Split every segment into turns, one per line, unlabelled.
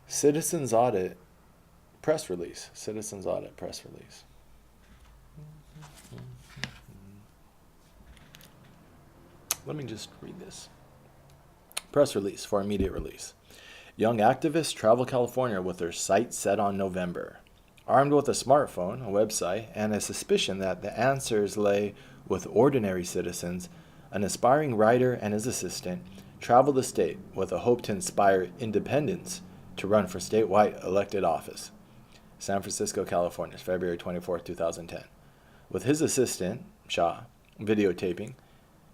Citizens Audit press release. Citizens Audit press release. Let me just read this. Press release for immediate release. Young activists travel California with their sights set on November. Armed with a smartphone, a website, and a suspicion that the answers lay with ordinary citizens, an aspiring writer and his assistant travel the state with a hope to inspire independents to run for statewide elected office. San Francisco, California, February 24, 2010. With his assistant, Shah, videotaping,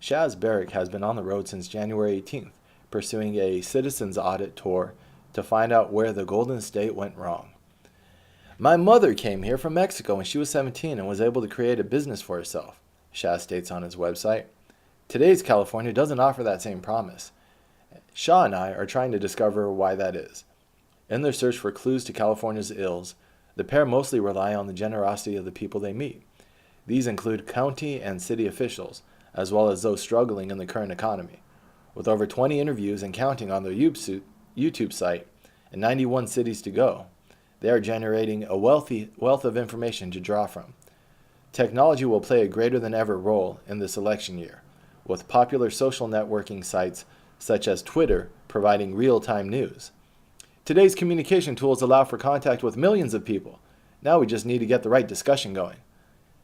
Shaz Barrick has been on the road since January 18th, pursuing a citizens audit tour to find out where the Golden State went wrong. My mother came here from Mexico when she was 17 and was able to create a business for herself, Shaz states on his website. Today's California doesn't offer that same promise. Shah and I are trying to discover why that is. In their search for clues to California's ills, the pair mostly rely on the generosity of the people they meet. These include county and city officials, as well as those struggling in the current economy. With over 20 interviews and counting on their YouTube site and 91 cities to go, they are generating a wealth of information to draw from. Technology will play a greater than ever role in this election year, with popular social networking sites such as Twitter providing real-time news. Today's communication tools allow for contact with millions of people. Now we just need to get the right discussion going.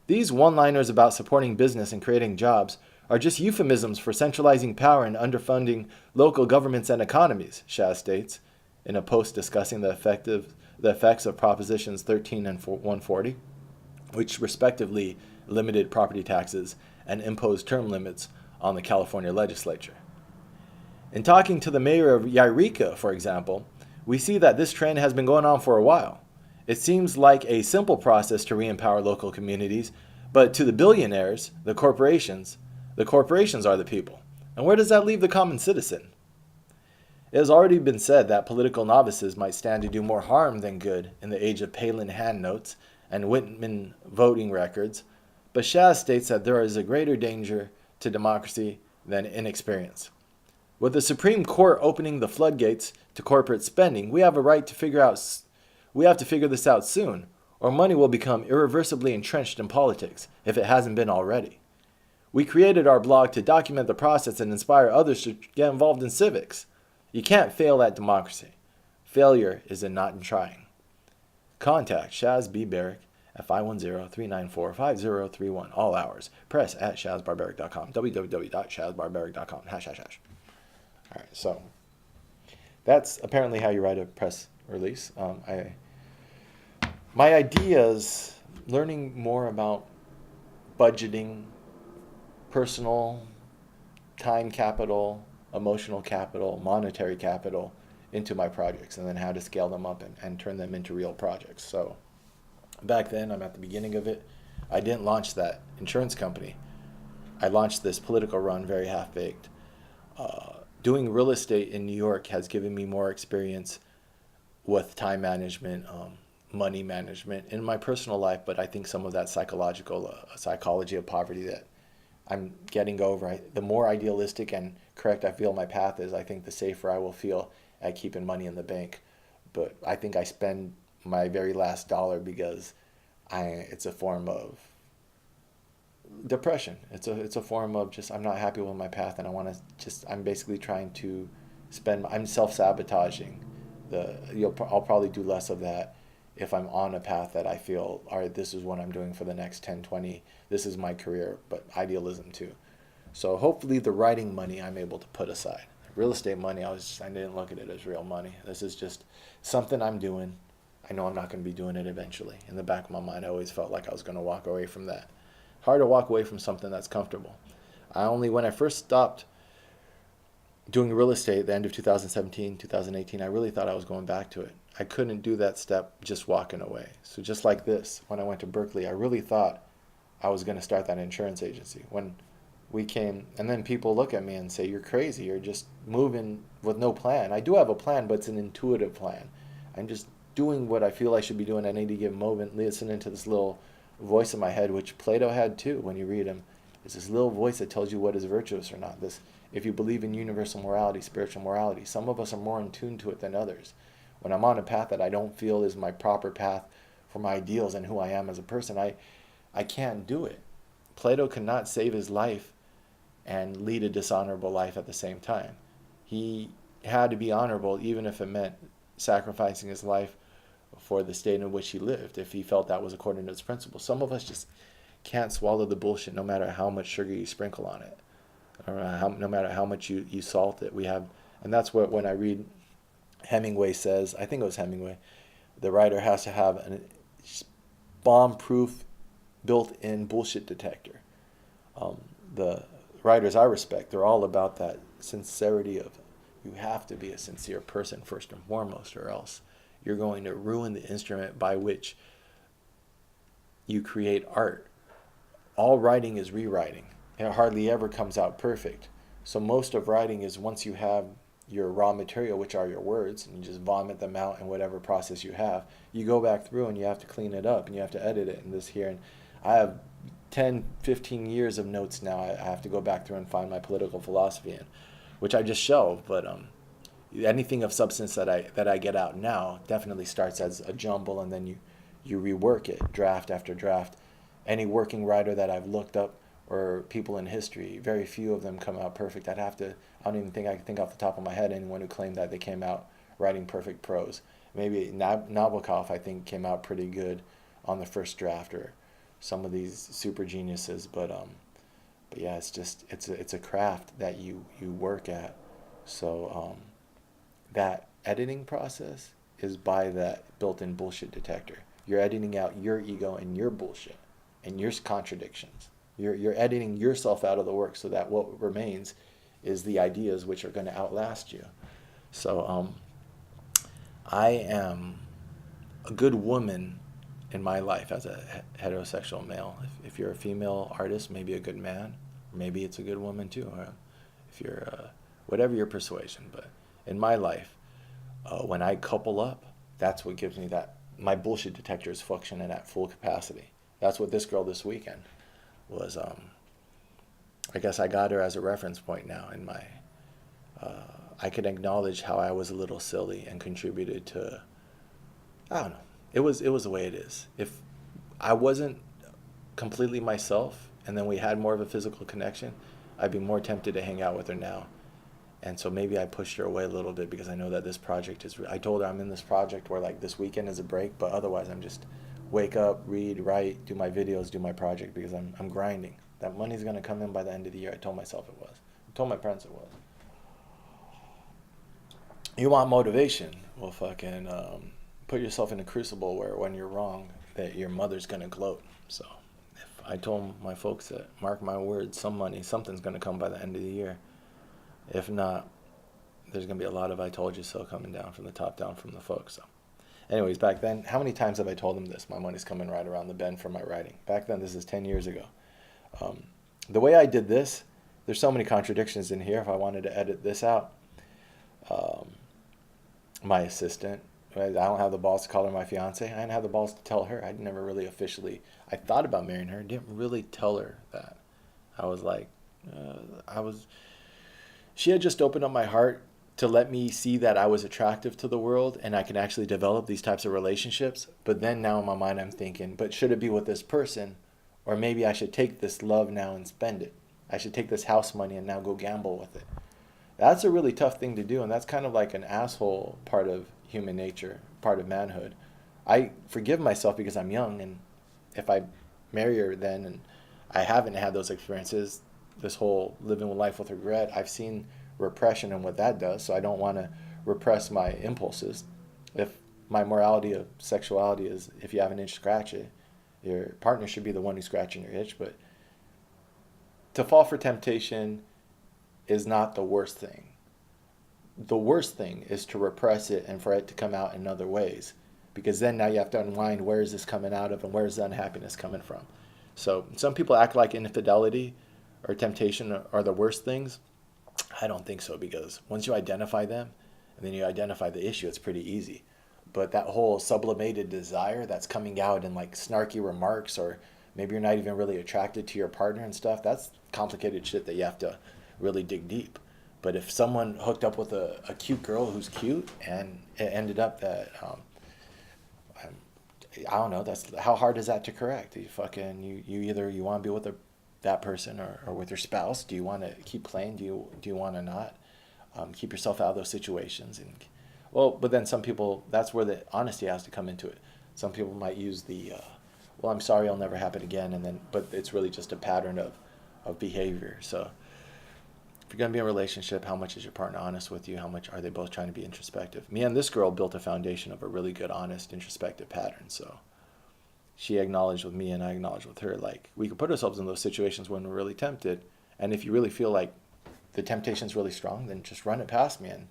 These one-liners about supporting business and creating jobs are just euphemisms for centralizing power and underfunding local governments and economies, Shaz states, in a post discussing the effects of Propositions 13 and 140, which respectively limited property taxes and imposed term limits on the California legislature. In talking to the mayor of Eureka, for example, we see that this trend has been going on for a while. It seems like a simple process to re-empower local communities, but to the billionaires, the corporations are the people. And where does that leave the common citizen? It has already been said that political novices might stand to do more harm than good in the age of Palin hand notes and Whitman voting records, but Shaz states that there is a greater danger to democracy than inexperience. With the Supreme Court opening the floodgates to corporate spending, we have to figure this out soon, or money will become irreversibly entrenched in politics, if it hasn't been already. We created our blog to document the process and inspire others to get involved in civics. You can't fail at democracy. Failure is in not trying. Contact Shaz B. Barrick at 510-394-5031, all hours. Press at shazbarbaric.com, www.shazbarbaric.com, #. All right, so that's apparently how you write a press release. My ideas, learning more about budgeting, personal time capital, emotional capital, monetary capital into my projects, and then how to scale them up and turn them into real projects. So back then, I'm at the beginning of it. I didn't launch that insurance company. I launched this political run very half-baked. Doing real estate in New York has given me more experience with time management, money management in my personal life, but I think some of that psychology of poverty that I'm getting over. The more idealistic and correct I feel my path is, I think the safer I will feel at keeping money in the bank. But I think I spend my very last dollar because it's a form of depression. It's a form of just, I'm not happy with my path, and I'm basically trying to I'm self-sabotaging. I'll probably do less of that if I'm on a path that I feel, all right, this is what I'm doing for the next 10, 20, this is my career, but idealism too. So hopefully the writing money I'm able to put aside. Real estate money, I didn't look at it as real money. This is just something I'm doing. I know I'm not going to be doing it eventually. In the back of my mind, I always felt like I was going to walk away from that. Hard to walk away from something that's comfortable. When I first stopped doing real estate at the end of 2017, 2018, I really thought I was going back to it. I couldn't do that step just walking away. So just like this, when I went to Berkeley, I really thought I was going to start that insurance agency. When we came, and then people look at me and say, you're crazy, you're just moving with no plan. I do have a plan, but it's an intuitive plan. I'm just doing what I feel I should be doing at any given moment, listening to this little voice in my head, which Plato had too when you read him. It's this little voice that tells you what is virtuous or not. If you believe in universal morality, spiritual morality, some of us are more in tune to it than others. when I'm on a path that I don't feel is my proper path for my ideals and who I am as a person, I can't do it. Plato could not save his life and lead a dishonorable life at the same time. He had to be honorable even if it meant sacrificing his life for the state in which he lived, if he felt that was according to his principles. Some of us just can't swallow the bullshit no matter how much sugar you sprinkle on it, or no matter how much you salt it. And that's what, when I read Hemingway says, I think it was Hemingway, the writer has to have a bomb-proof built-in bullshit detector. The writers I respect, they're all about that sincerity of, you have to be a sincere person first and foremost, or else you're going to ruin the instrument by which you create art. All writing is rewriting. It hardly ever comes out perfect. So most of writing is, once you have your raw material, which are your words, and you just vomit them out in whatever process you have, you go back through and you have to clean it up and you have to edit it and this here. And I have 10, 15 years of notes now I have to go back through and find my political philosophy in, which I just shelved. But anything of substance that I get out now definitely starts as a jumble, and then you rework it draft after draft. Any working writer that I've looked up, or people in history, very few of them come out perfect. I don't even think I can think off the top of my head anyone who claimed that they came out writing perfect prose. Maybe Nabokov, I think, came out pretty good on the first draft, or some of these super geniuses. But yeah, it's a craft that you work at. So that editing process is by that built-in bullshit detector. You're editing out your ego and your bullshit and your contradictions. You're editing yourself out of the work, so that what remains is the ideas which are going to outlast you. So I am a good woman in my life as a heterosexual male. If you're a female artist, maybe a good man. Maybe it's a good woman too. Or if you're whatever your persuasion. But in my life, when I couple up, that's what gives me that. My bullshit detector is functioning at full capacity. That's what this girl this weekend was. I guess I got her as a reference point now in my. I could acknowledge how I was a little silly and contributed to. I don't know. It was the way it is. If I wasn't completely myself, and then we had more of a physical connection, I'd be more tempted to hang out with her now. And so maybe I pushed her away a little bit, because I know that this project is. I told her I'm in this project where, like, this weekend is a break, but otherwise I'm just wake up, read, write, do my videos, do my project, because I'm grinding. That money's gonna come in by the end of the year. I told myself it was. I told my parents it was. You want motivation? Well, fucking put yourself in a crucible where, when you're wrong, that your mother's gonna gloat. So if I told my folks that, mark my words, something's gonna come by the end of the year. If not, there's gonna be a lot of "I told you so" coming down from the top down from the folks. So anyways, back then, how many times have I told them this? My money's coming right around the bend for my writing. Back then, this is 10 years ago. The way I did this, there's so many contradictions in here. If I wanted to edit this out, my assistant, I don't have the balls to call her my fiance. I didn't have the balls to tell her. I never really officially. I thought about marrying her. Didn't really tell her that. I was like, She had just opened up my heart to let me see that I was attractive to the world and I can actually develop these types of relationships. But then now in my mind, I'm thinking, but should it be with this person? Or maybe I should take this love now and spend it. I should take this house money and now go gamble with it. That's a really tough thing to do, and that's kind of like an asshole part of human nature, part of manhood. I forgive myself because I'm young, and if I marry her then and I haven't had those experiences, this whole living life with regret, I've seen repression and what that does, so I don't want to repress my impulses. If my morality of sexuality is, if you have an itch, scratch it. Your partner should be the one who's scratching your itch, but to fall for temptation is not the worst thing. The worst thing is to repress it and for it to come out in other ways, because then now you have to unwind, where is this coming out of and where is the unhappiness coming from. So some people act like infidelity or temptation are the worst things. I don't think so, because once you identify them and then you identify the issue, it's pretty easy. But that whole sublimated desire that's coming out in like snarky remarks, or maybe you're not even really attracted to your partner and stuff, that's complicated shit that you have to really dig deep. But if someone hooked up with a cute girl who's cute and it ended up that I don't know, that's how hard is that to correct? You either you want to be with that person or with your spouse. Do you want to keep playing? Do you want to not keep yourself out of those situations? And well, but then some people, that's where the honesty has to come into it. Some people might use the well, I'm sorry, it'll never happen again, and then but it's really just a pattern of behavior. So if you're gonna be in a relationship, how much is your partner honest with you? How much are they both trying to be introspective? Me and this girl built a foundation of a really good, honest, introspective pattern. So she acknowledged with me and I acknowledged with her. Like, we could put ourselves in those situations when we're really tempted. And if you really feel like the temptation's really strong, then just run it past me. And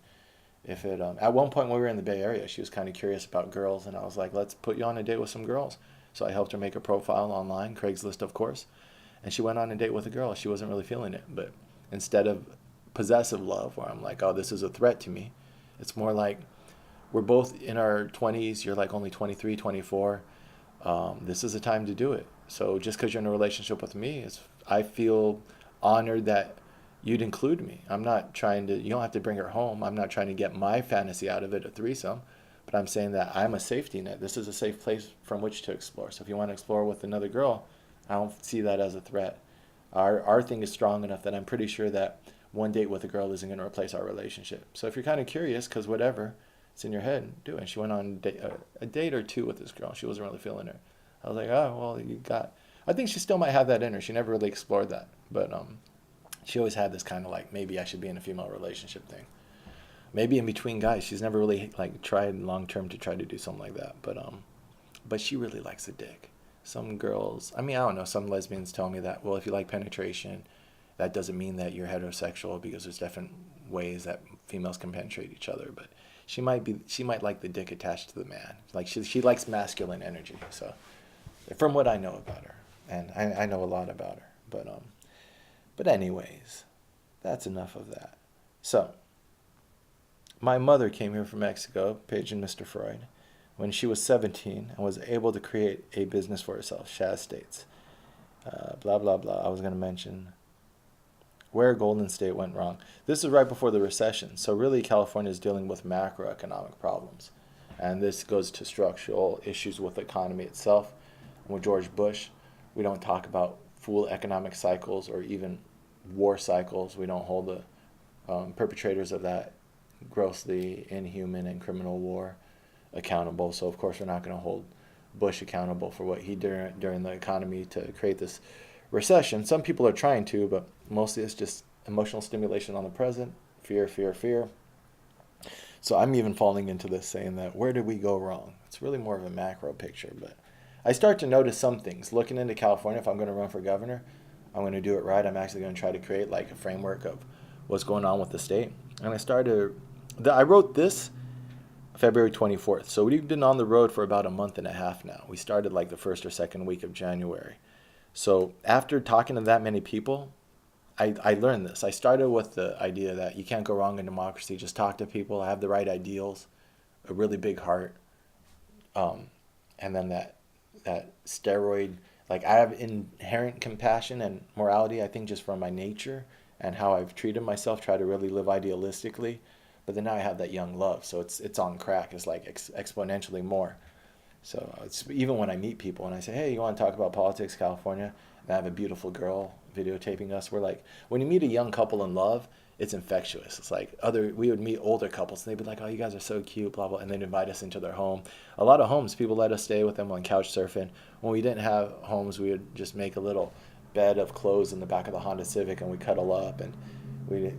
if it, at one point when we were in the Bay Area, she was kind of curious about girls. And I was like, let's put you on a date with some girls. So I helped her make a profile online, Craigslist, of course. And she went on a date with a girl. She wasn't really feeling it. But instead of possessive love, where I'm like, oh, this is a threat to me, it's more like we're both in our 20s. You're like only 23, 24. This is a time to do it. So just because you're in a relationship with me, I feel honored that you'd include me. I'm not trying to, you don't have to bring her home. I'm not trying to get my fantasy out of it, a threesome, but I'm saying that I'm a safety net. This is a safe place from which to explore. So if you want to explore with another girl, I don't see that as a threat. Our thing is strong enough that I'm pretty sure that one date with a girl isn't going to replace our relationship. So if you're kind of curious, because whatever, it's in your head, do it. She went on a date or two with this girl. She wasn't really feeling her. I was like, oh, well, I think she still might have that in her. She never really explored that. But she always had this kind of like, maybe I should be in a female relationship thing. Maybe in between guys. She's never really like tried long term to try to do something like that. But she really likes a dick. Some girls, I mean, I don't know, some lesbians tell me that, well, if you like penetration, that doesn't mean that you're heterosexual, because there's different ways that females can penetrate each other. But she might like the dick attached to the man. Like she likes masculine energy. So from what I know about her, and I know a lot about her, but anyways, that's enough of that. So my mother came here from Mexico, Paige and Mr. Freud, when she was 17 and was able to create a business for herself, Shaz States. Blah, blah, blah. I was going to mention where Golden State went wrong. This is right before the recession. So really California is dealing with macroeconomic problems. And this goes to structural issues with the economy itself. And with George Bush, we don't talk about full economic cycles or even war cycles. We don't hold the perpetrators of that grossly inhuman and criminal war accountable. So of course we're not going to hold Bush accountable for what he did during the economy to create this recession. Some people are trying to, but mostly it's just emotional stimulation on the present, fear, fear, fear. So I'm even falling into this, saying that where did we go wrong? It's really more of a macro picture, but I start to notice some things. Looking into California, if I'm going to run for governor, I'm going to do it right. I'm actually going to try to create like a framework of what's going on with the state. And I wrote this February 24th. So we've been on the road for about a month and a half now. We started like the first or second week of January. So after talking to that many people, I learned this. I started with the idea that you can't go wrong in democracy. Just talk to people, have the right ideals, a really big heart, and then that steroid. Like I have inherent compassion and morality, I think just from my nature and how I've treated myself, try to really live idealistically. But then now I have that young love, so it's on crack. It's like exponentially more. So it's even when I meet people and I say, hey, you want to talk about politics, California? And I have a beautiful girl videotaping us. We're like, when you meet a young couple in love, it's infectious. It's like we would meet older couples and they'd be like, oh, you guys are so cute, blah, blah. And they'd invite us into their home. A lot of homes, people let us stay with them on couch surfing. When we didn't have homes, we would just make a little bed of clothes in the back of the Honda Civic and we cuddle up and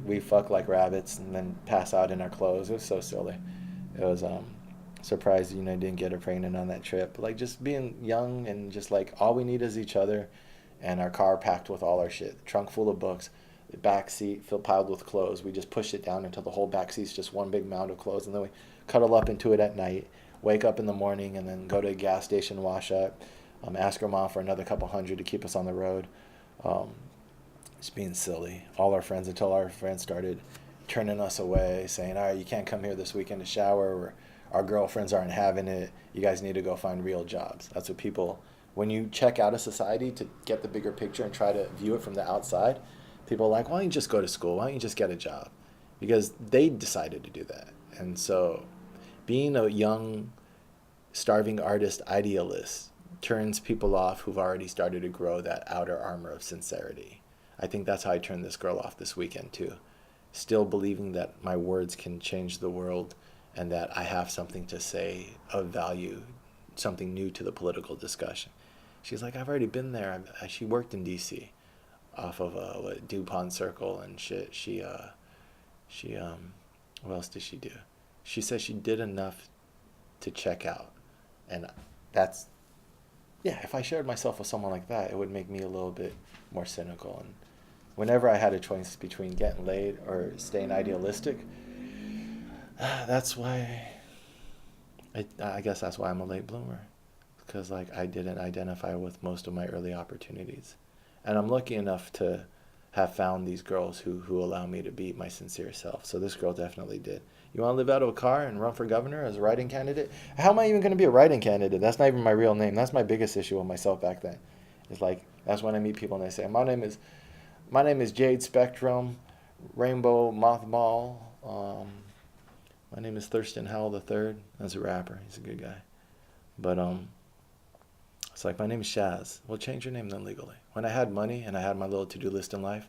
we fuck like rabbits and then pass out in our clothes. It was so silly. It was surprised, didn't get her pregnant on that trip. But like just being young and just like all we need is each other and our car packed with all our shit. Trunk full of books, the back seat piled with clothes. We just push it down until the whole back seat's just one big mound of clothes, and then we cuddle up into it at night, wake up in the morning, and then go to a gas station, wash up, ask her mom for another couple hundred to keep us on the road. Just being silly. All our friends, until our friends started turning us away, saying, all right, you can't come here this weekend to shower, or our girlfriends aren't having it. You guys need to go find real jobs. That's what people, when you check out of society to get the bigger picture and try to view it from the outside, people are like, why don't you just go to school? Why don't you just get a job? because they decided to do that. And so being a young, starving artist idealist turns people off who've already started to grow that outer armor of sincerity. I think that's how I turned this girl off this weekend too. Still believing that my words can change the world and that I have something to say of value, something new to the political discussion. She's like, I've already been there. She worked in D.C. off of DuPont Circle and shit. What else did she do? She said she did enough to check out, and that's, yeah. If I shared myself with someone like that, it would make me a little bit more cynical. And whenever I had a choice between getting laid or staying idealistic, that's why I guess that's why I'm a late bloomer, because like I didn't identify with most of my early opportunities, and I'm lucky enough to have found these girls who allow me to be my sincere self. So this girl definitely did. You want to live out of a car and run for governor as a write-in candidate? How am I even going to be a write-in candidate? That's not even my real name. That's my biggest issue with myself back then. It's like that's when I meet people and they say, my name is Jade Spectrum, Rainbow Mothball. My name is Thurston Howell III. That's a rapper. He's a good guy. But it's like, my name is Shaz. Well, change your name then legally. When I had money and I had my little to-do list in life,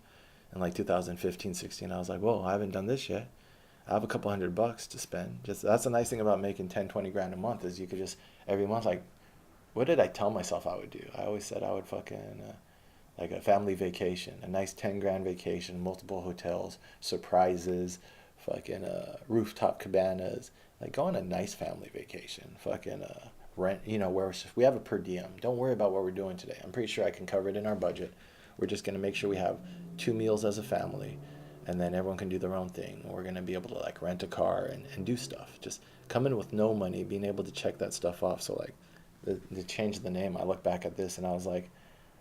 in like 2015, 16, I was like, whoa, I haven't done this yet. I have a couple $100 to spend. Just that's the nice thing about making 10, 20 grand a month is you could just every month, like, what did I tell myself I would do? I always said I would fucking like a family vacation, a nice 10 grand vacation, multiple hotels, surprises, fucking rooftop cabanas, like go on a nice family vacation, fucking rent, where we have a per diem. Don't worry about what we're doing today. I'm pretty sure I can cover it in our budget. We're just going to make sure we have 2 meals as a family, and then everyone can do their own thing. We're going to be able to like rent a car and do stuff. Just come in with no money, being able to check that stuff off. So like the change of the name, I look back at this and I was like,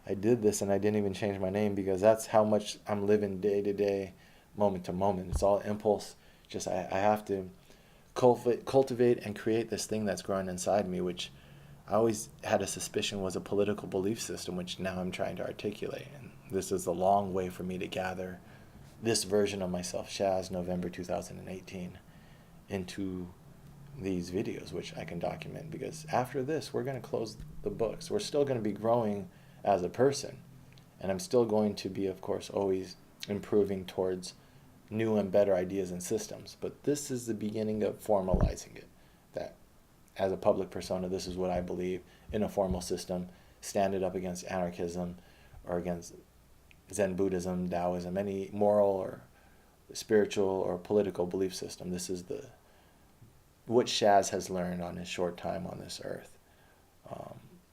I did this and I didn't even change my name because that's how much I'm living day to day, moment to moment. It's all impulse. Just I have to cultivate and create this thing that's growing inside me, which I always had a suspicion was a political belief system, which now I'm trying to articulate. And this is a long way for me to gather this version of myself, Shaz, November 2018, into these videos, which I can document, because after this, we're going to close the books. We're still going to be growing as a person, and I'm still going to be, of course, always improving towards new and better ideas and systems. But this is the beginning of formalizing it, that as a public persona, this is what I believe in a formal system, stand it up against anarchism or against Zen Buddhism, Taoism, any moral or spiritual or political belief system. This is what Shaz has learned on his short time on this earth.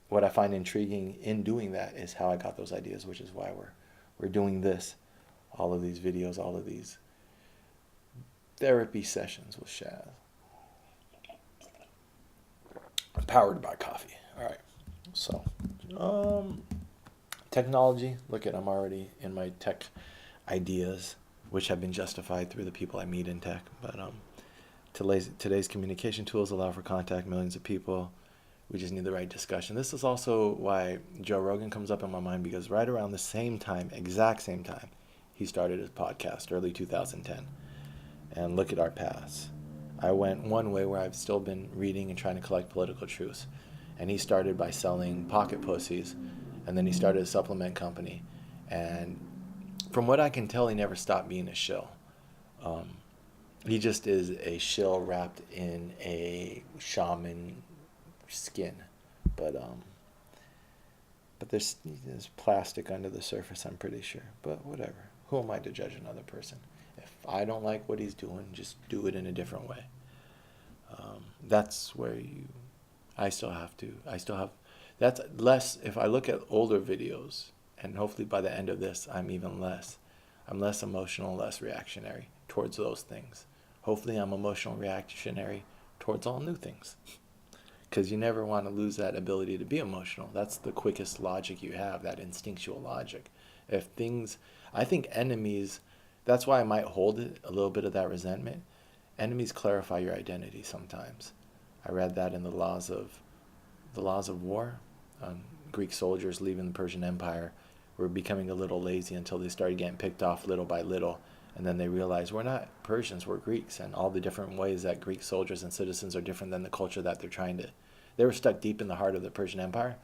What I find intriguing in doing that is how I got those ideas, which is why we're doing this, all of these videos, all of these therapy sessions with Shaz. Powered by coffee. All right. So, technology. Look at, I'm already in my tech ideas, which have been justified through the people I meet in tech. But today's communication tools allow for contact millions of people. We just need the right discussion. This is also why Joe Rogan comes up in my mind, because right around the same time, exact same time, he started his podcast, early 2010. And look at our paths. I went one way where I've still been reading and trying to collect political truths. And he started by selling pocket pussies, and then he started a supplement company. And from what I can tell, he never stopped being a shill. He just is a shill wrapped in a shaman skin. But there's plastic under the surface, I'm pretty sure. But whatever. Who am I to judge another person? If I don't like what he's doing, just do it in a different way. That's where that's less, if I look at older videos, and hopefully by the end of this, I'm less emotional, less reactionary towards those things. Hopefully I'm emotional, reactionary towards all new things. Because you never want to lose that ability to be emotional. That's the quickest logic you have, that instinctual logic. I think enemies, that's why I might hold it, a little bit of that resentment. Enemies clarify your identity sometimes. I read that in the laws of war. Greek soldiers leaving the Persian Empire were becoming a little lazy until they started getting picked off little by little, And then they realize we're not Persians, we're Greeks, and all the different ways that Greek soldiers and citizens are different than the culture that they're trying to. They were stuck deep in the heart of the Persian Empire,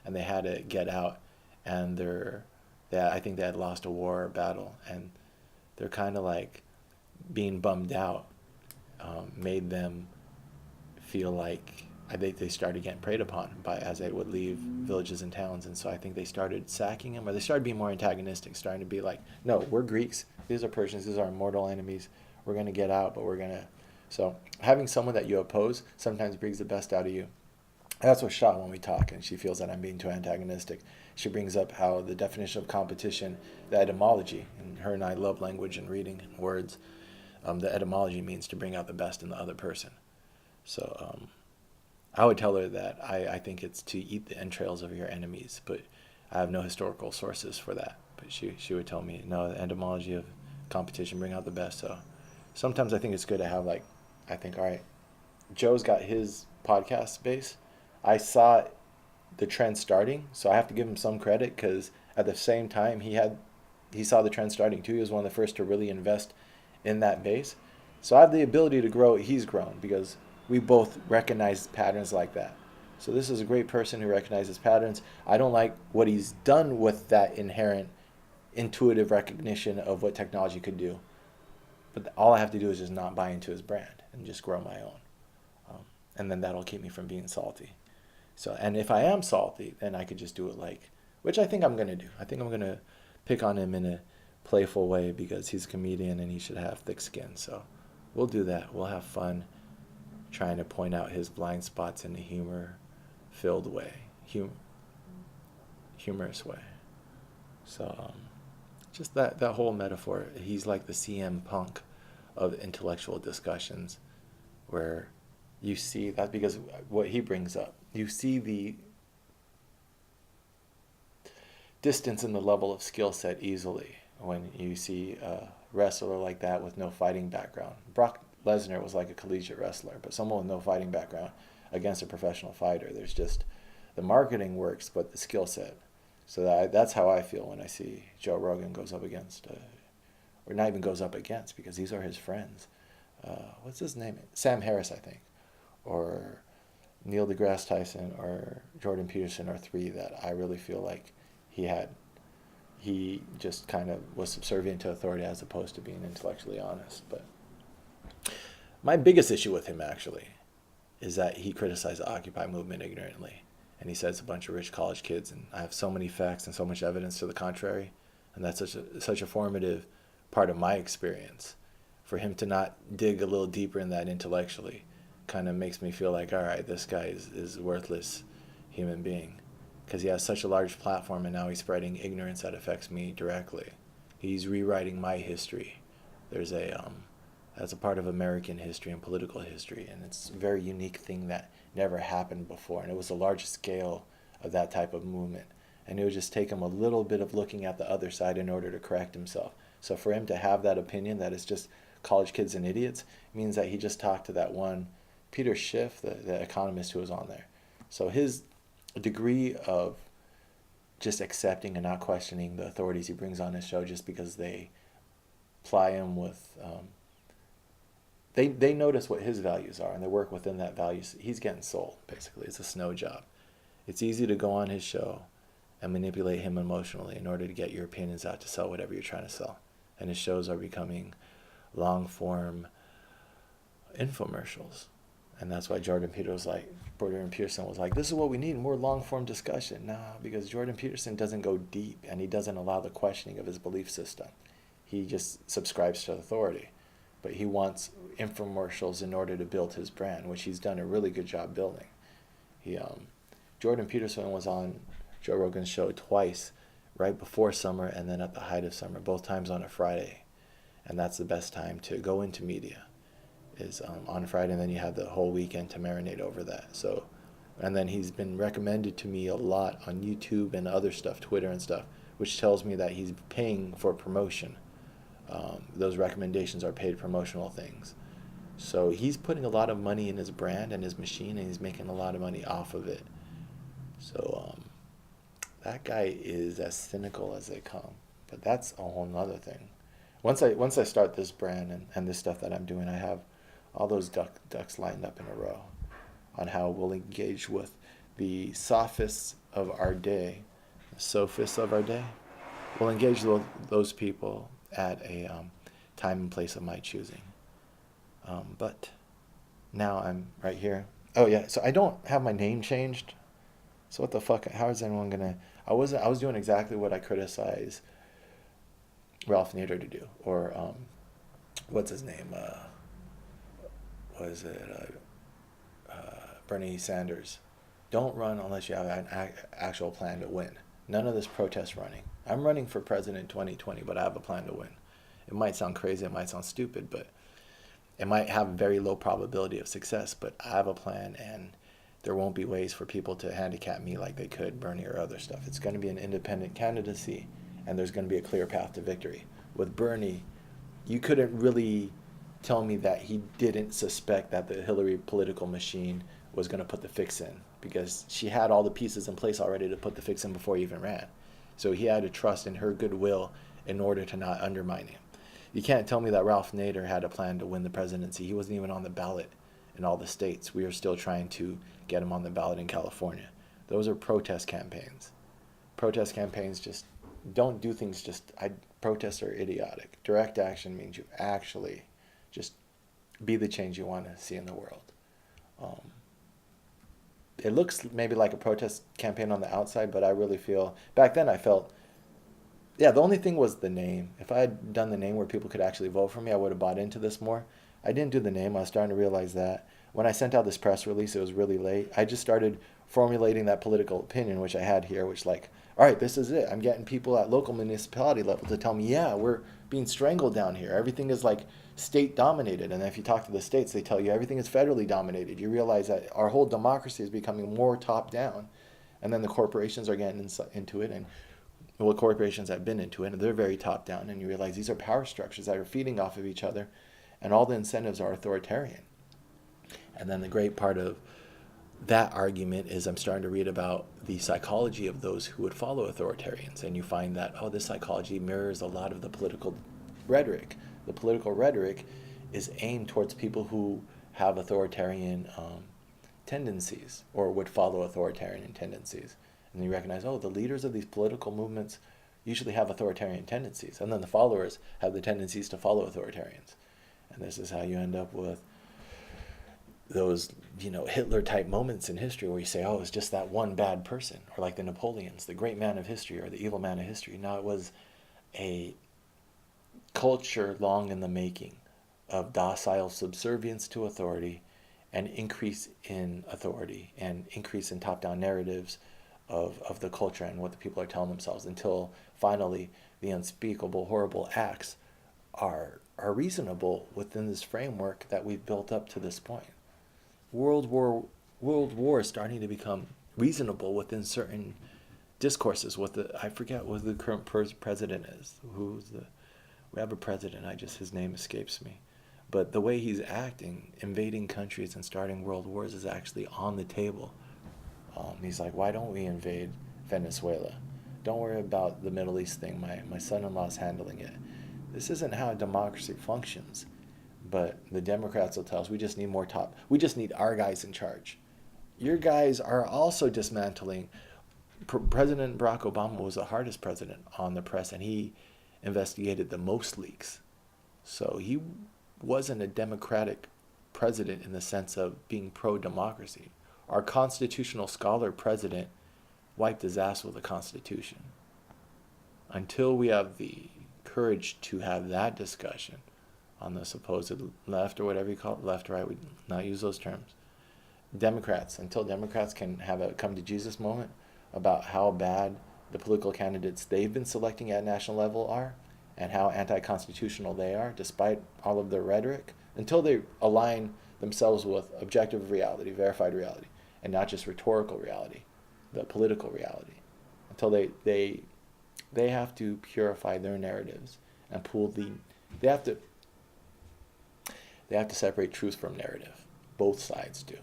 and they had to get out. And I think they had lost a war or battle, and they're kind of like being bummed out made them feel like they started getting preyed upon by as they would leave villages and towns. And so I think they started sacking them, or they started being more antagonistic, starting to be like, no, we're Greeks, these are Persians, these are our mortal enemies, we're going to get out, but we're going to. So having someone that you oppose sometimes brings the best out of you. That's what Shah, when we talk, and she feels that I'm being too antagonistic, she brings up how the definition of competition, the etymology, and her and I love language and reading and words, the etymology means to bring out the best in the other person. So I would tell her that I think it's to eat the entrails of your enemies, but I have no historical sources for that. But she would tell me, no, the etymology of competition, bring out the best. So sometimes I think it's good to have, like, I think, all right, Joe's got his podcast base. I saw the trend starting, so I have to give him some credit, because at the same time he saw the trend starting too. He was one of the first to really invest in that base. So I have the ability to grow. He's grown because we both recognize patterns like that. So this is a great person who recognizes patterns. I don't like what he's done with that inherent intuitive recognition of what technology could do. But all I have to do is just not buy into his brand and just grow my own. And then that'll keep me from being salty. So, and if I am salty, then I could just do it which I think I'm going to do. I think I'm going to pick on him in a playful way because he's a comedian and he should have thick skin. So we'll do that. We'll have fun trying to point out his blind spots in a humor-filled way, humorous way. So just that whole metaphor, he's like the CM Punk of intellectual discussions, where you see that, because what he brings up, you see the distance in the level of skill set easily when you see a wrestler like that with no fighting background. Brock Lesnar was like a collegiate wrestler, but someone with no fighting background against a professional fighter, there's just, the marketing works, but the skill set. So that's how I feel when I see Joe Rogan goes up against, or not even goes up against, because these are his friends. What's his name? Sam Harris, I think, or Neil deGrasse Tyson, or Jordan Peterson are three that I really feel like he just kind of was subservient to authority as opposed to being intellectually honest. But my biggest issue with him, actually, is that he criticized the Occupy movement ignorantly. And he said it's a bunch of rich college kids, and I have so many facts and so much evidence to the contrary. And that's such a formative part of my experience. For him to not dig a little deeper in that intellectually kind of makes me feel like, all right, this guy is a worthless human being, because he has such a large platform and now he's spreading ignorance that affects me directly. He's rewriting my history. That's a part of American history and political history, and it's a very unique thing that never happened before, and it was the largest scale of that type of movement. And it would just take him a little bit of looking at the other side in order to correct himself. So for him to have that opinion that it's just college kids and idiots means that he just talked to that one Peter Schiff, the economist who was on there. So his degree of just accepting and not questioning the authorities he brings on his show just because they ply him with, they notice what his values are and they work within that values. He's getting sold, basically. It's a snow job. It's easy to go on his show and manipulate him emotionally in order to get your opinions out to sell whatever you're trying to sell. And his shows are becoming long-form infomercials. And that's why Jordan Peterson was like, this is what we need, more long-form discussion. Nah, because Jordan Peterson doesn't go deep, and he doesn't allow the questioning of his belief system. He just subscribes to authority. But he wants infomercials in order to build his brand, which he's done a really good job building. Jordan Peterson was on Joe Rogan's show twice, right before summer and then at the height of summer, both times on a Friday. And that's the best time to go into media, is on Friday, and then you have the whole weekend to marinate over that. So, and then he's been recommended to me a lot on YouTube and other stuff, Twitter and stuff, which tells me that he's paying for promotion. Those recommendations are paid promotional things. So he's putting a lot of money in his brand and his machine, and he's making a lot of money off of it. So that guy is as cynical as they come. But that's a whole nother thing. once I start this brand and this stuff that I'm doing, I have all those ducks lined up in a row on how we'll engage with the sophists of our day, the sophists of our day. We'll engage those people at a time and place of my choosing. But now I'm right here. Oh yeah, so I don't have my name changed. So what the fuck? How is anyone gonna? I was doing exactly what I criticize Ralph Nader to do, or what's his name? What is it? Bernie Sanders. Don't run unless you have an actual plan to win. None of this protest running. I'm running for president in 2020, but I have a plan to win. It might sound crazy, it might sound stupid, but it might have very low probability of success, but I have a plan, and there won't be ways for people to handicap me like they could Bernie or other stuff. It's going to be an independent candidacy, and there's going to be a clear path to victory. With Bernie, you couldn't really tell me that he didn't suspect that the Hillary political machine was going to put the fix in, because she had all the pieces in place already to put the fix in before he even ran. So he had to trust in her goodwill in order to not undermine him. You can't tell me that Ralph Nader had a plan to win the presidency. He wasn't even on the ballot in all the states. We are still trying to get him on the ballot in California. Those are protest campaigns. Protest campaigns just don't do things protests are idiotic. Direct action means you actually just be the change you want to see in the world. It looks maybe like a protest campaign on the outside, but I really feel, back then I felt, yeah, the only thing was the name. If I had done the name where people could actually vote for me, I would have bought into this more. I didn't do the name. I was starting to realize that. When I sent out this press release, it was really late. I just started formulating that political opinion, which I had here, which like, all right, this is it. I'm getting people at local municipality level to tell me, yeah, we're being strangled down here. Everything is like state dominated. And if you talk to the states, they tell you everything is federally dominated. You realize that our whole democracy is becoming more top down. And then the corporations are getting into it. And well, corporations have been into it, and they're very top down. And you realize these are power structures that are feeding off of each other. And all the incentives are authoritarian. And then the great part of that argument is I'm starting to read about the psychology of those who would follow authoritarians. And you find that, oh, this psychology mirrors a lot of the political rhetoric. The political rhetoric is aimed towards people who have authoritarian tendencies or would follow authoritarian tendencies. And you recognize, oh, the leaders of these political movements usually have authoritarian tendencies. And then the followers have the tendencies to follow authoritarians. And this is how you end up with those, Hitler-type moments in history where you say, oh, it's just that one bad person. Or like the Napoleons, the great man of history or the evil man of history. No, it was a culture long in the making of docile subservience to authority and increase in authority and increase in top-down narratives of the culture and what the people are telling themselves, until finally the unspeakable, horrible acts are reasonable within this framework that we've built up to this point. World War is starting to become reasonable within certain discourses. I forget what the current president is. We have a president. His name escapes me. But the way he's acting, invading countries and starting world wars, is actually on the table. He's like, why don't we invade Venezuela? Don't worry about the Middle East thing. My son-in-law's handling it. This isn't how a democracy functions. But the Democrats will tell us we just need our guys in charge. Your guys are also dismantling. President Barack Obama was the hardest president on the press, and he investigated the most leaks. So he wasn't a democratic president in the sense of being pro-democracy. Our constitutional scholar president wiped his ass with the Constitution. Until we have the courage to have that discussion on the supposed left, or whatever you call it, left or right, we not use those terms. Until Democrats can have a come to Jesus moment about how bad the political candidates they've been selecting at national level are and how anti-constitutional they are, despite all of their rhetoric, until they align themselves with objective reality, verified reality, and not just rhetorical reality, the political reality, until they have to purify their narratives and they have to separate truth from narrative. Both sides do.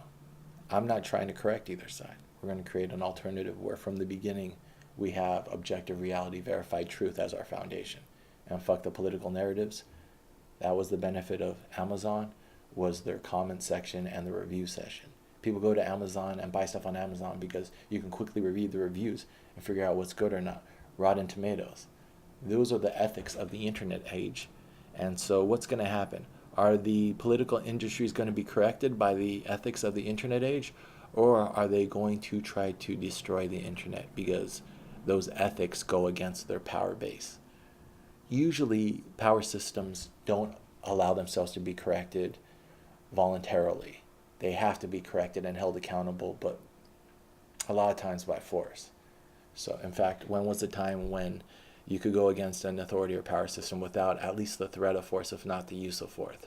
I'm not trying to correct either side. We're going to create an alternative where from the beginning we have objective reality, verified truth as our foundation. and fuck the political narratives. That was the benefit of Amazon, was their comment section and the review section. People go to Amazon and buy stuff on Amazon because you can quickly read the reviews and figure out what's good or not. Rotten Tomatoes. Those are the ethics of the internet age. And so what's going to happen? Are the political industries going to be corrected by the ethics of the internet age? Or are they going to try to destroy the internet because those ethics go against their power base? Usually, power systems don't allow themselves to be corrected voluntarily. They have to be corrected and held accountable, but a lot of times by force. So, in fact, when was the time when you could go against an authority or power system without at least the threat of force, if not the use of force?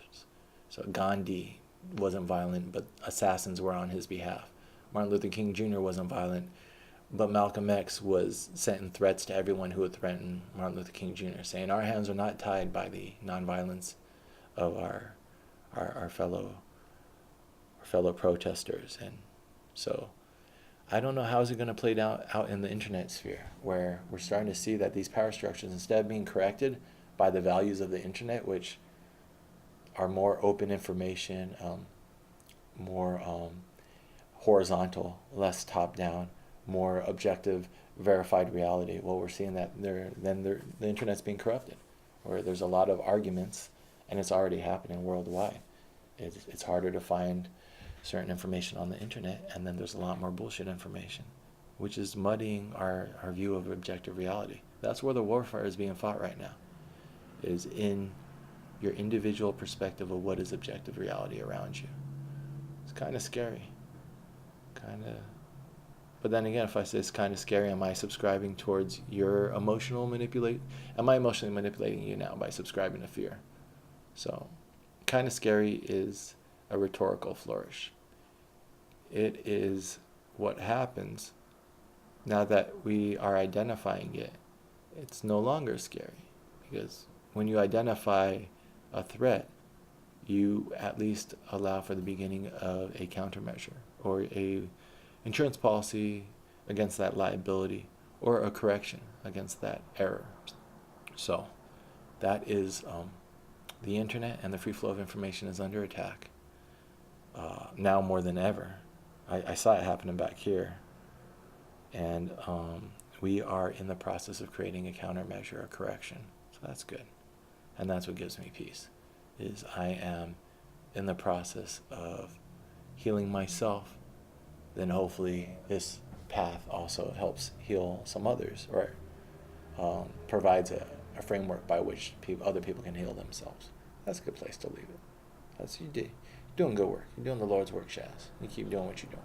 So Gandhi wasn't violent, but assassins were on his behalf. Martin Luther King Jr. wasn't violent, but Malcolm X was sending threats to everyone who would threaten Martin Luther King Jr., saying our hands are not tied by the nonviolence of our fellow protesters. And so I don't know how is it going to play out in the internet sphere, where we're starting to see that these power structures, instead of being corrected by the values of the internet, which are more open information, more horizontal, less top-down, more objective, verified reality. Well, we're seeing that the internet's being corrupted, where there's a lot of arguments, and it's already happening worldwide. It's harder to find certain information on the internet, and then there's a lot more bullshit information, which is muddying our view of objective reality. That's where the warfare is being fought right now, is in your individual perspective of what is objective reality around you. It's kind of scary. But then again, if I say it's kind of scary, am I subscribing towards your emotional manipulate? Am I emotionally manipulating you now by subscribing to fear? So, kind of scary is a rhetorical flourish. It is what happens now that we are identifying it. It's no longer scary, because when you identify a threat, you at least allow for the beginning of a countermeasure, or a insurance policy against that liability, or a correction against that error. So that is the internet, and the free flow of information is under attack now more than ever. I saw it happening back here, and we are in the process of creating a countermeasure, a correction. So that's good, and that's what gives me peace, is I am in the process of healing myself. Then hopefully this path also helps heal some others, or provides a framework by which other people can heal themselves. That's a good place to leave it. That's you doing good work. You're doing the Lord's work, Shaz. You keep doing what you're doing.